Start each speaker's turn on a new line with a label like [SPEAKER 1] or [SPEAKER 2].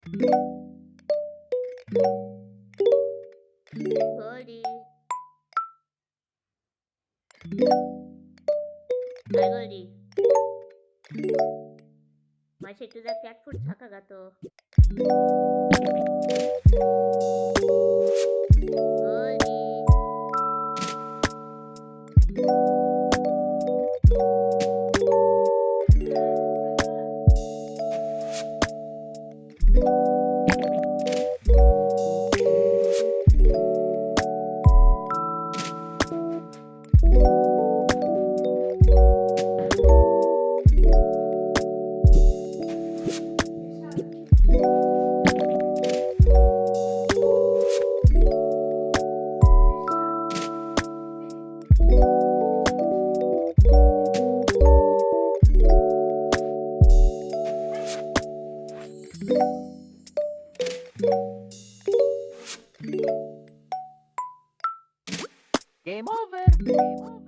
[SPEAKER 1] Goldie. Hi, Goldie. मासे तुझा cat food छाका गातो. Goldy.
[SPEAKER 2] Game over. Game over.